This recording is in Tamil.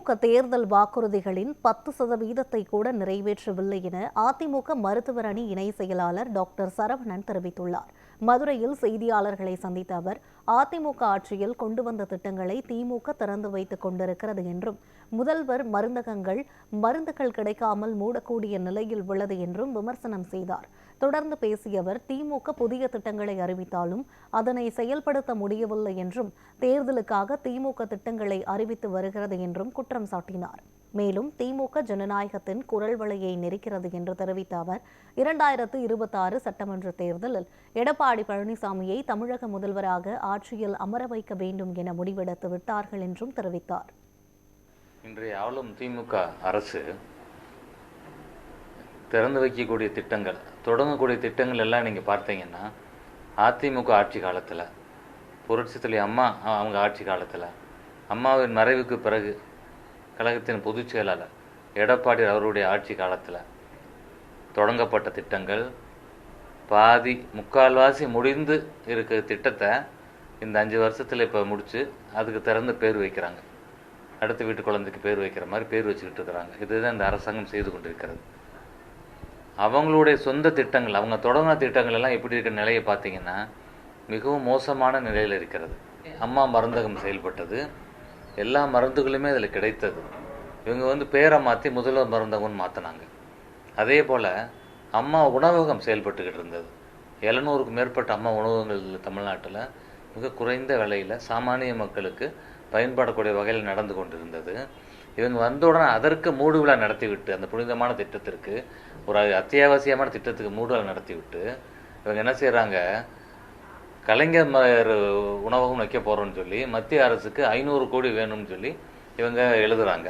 திமுக தேர்தல் வாக்குறுதிகளின் 10% கூட நிறைவேற்றவில்லை என அதிமுக மருத்துவர் அணி இணை செயலாளர் டாக்டர் சரவணன் தெரிவித்துள்ளார். மதுரையில் செய்தியாளர்களை சந்தித்த அவர், அதிமுக ஆட்சியில் கொண்டு வந்த திட்டங்களை திமுக திறந்து வைத்துக் கொண்டிருக்கிறது என்றும், முதல்வர் மருந்துகள் கிடைக்காமல் மூடக்கூடிய நிலையில் உள்ளது என்றும் விமர்சனம் செய்தார். தொடர்ந்து பேசிய அவர், திமுக புதிய திட்டங்களை அறிவித்தாலும் அதனை செயல்படுத்த முடியவில்லை என்றும், தேர்தலுக்காக திமுக திட்டங்களை அறிவித்து வருகிறது என்றும் குற்றம் சாட்டினார். மேலும் திமுக ஜனநாயகத்தின் குரல் வளையை நெரிக்கிறது என்று தெரிவித்த அவர், 2026 சட்டமன்ற தேர்தலில் எடப்பாடி பழனிசாமியை தமிழக முதல்வராக ஆட்சியில் அமர வைக்க வேண்டும் என முடிவெடுத்து விட்டார்கள் என்றும் தெரிவித்தார். இன்றைய ஆளும் திமுக அரசு திறந்து வைக்கக்கூடிய திட்டங்கள், தொடங்கக்கூடிய திட்டங்கள் எல்லாம் நீங்கள் பார்த்தீங்கன்னா, அதிமுக ஆட்சி காலத்தில், புரட்சித் தலைவி அம்மா அவங்க ஆட்சி காலத்தில், அம்மாவின் மறைவுக்கு பிறகு கழகத்தின் பொதுச் செயலாளர் எடப்பாடி அவருடைய ஆட்சி காலத்தில் தொடங்கப்பட்ட திட்டங்கள் பாதி முக்கால்வாசி முடிந்து இருக்கிற திட்டத்தை இந்த 5 வருஷத்தில் இப்போ முடித்து அதுக்கு திறந்து பேர் வைக்கிறாங்க. அடுத்த வீட்டு குழந்தைக்கு பேர் வைக்கிற மாதிரி பேர் வச்சுக்கிட்டு இருக்கிறாங்க. இதுதான் இந்த அரசாங்கம் செய்து கொண்டிருக்கிறது. அவங்களுடைய சொந்த திட்டங்கள், அவங்க தொடங்கின திட்டங்கள் எல்லாம் எப்படி இருக்கிற நிலையை பார்த்தீங்கன்னா மிகவும் மோசமான நிலையில் இருக்கிறது. அம்மா மருந்தகம் செயல்பட்டது, எல்லா மருந்துகளுமே அதில் கிடைத்தது. இவங்க பேரை மாற்றி முதல்வர் மருந்தகம்னு மாற்றினாங்க. அதே போல் அம்மா உணவகம் செயல்பட்டுக்கிட்டு இருந்தது. 700க்கும் மேற்பட்ட அம்மா உணவகங்கள் தமிழ்நாட்டில் மிக குறைந்த விலையில் சாமானிய மக்களுக்கு பயன்படக்கூடிய வகையில் நடந்து கொண்டிருந்தது. இவங்க வந்தவுடனே அதற்கு மூடு விழா நடத்திவிட்டு, அந்த புனிதமான திட்டத்திற்கு, ஒரு அத்தியாவசியமான திட்டத்துக்கு மூடு விழா நடத்திவிட்டு இவங்க என்ன செய்கிறாங்க, கலைஞர் உணவகம் வைக்க போகிறோன்னு சொல்லி மத்திய அரசுக்கு 500 கோடி வேணும்னு சொல்லி இவங்க எழுதுகிறாங்க.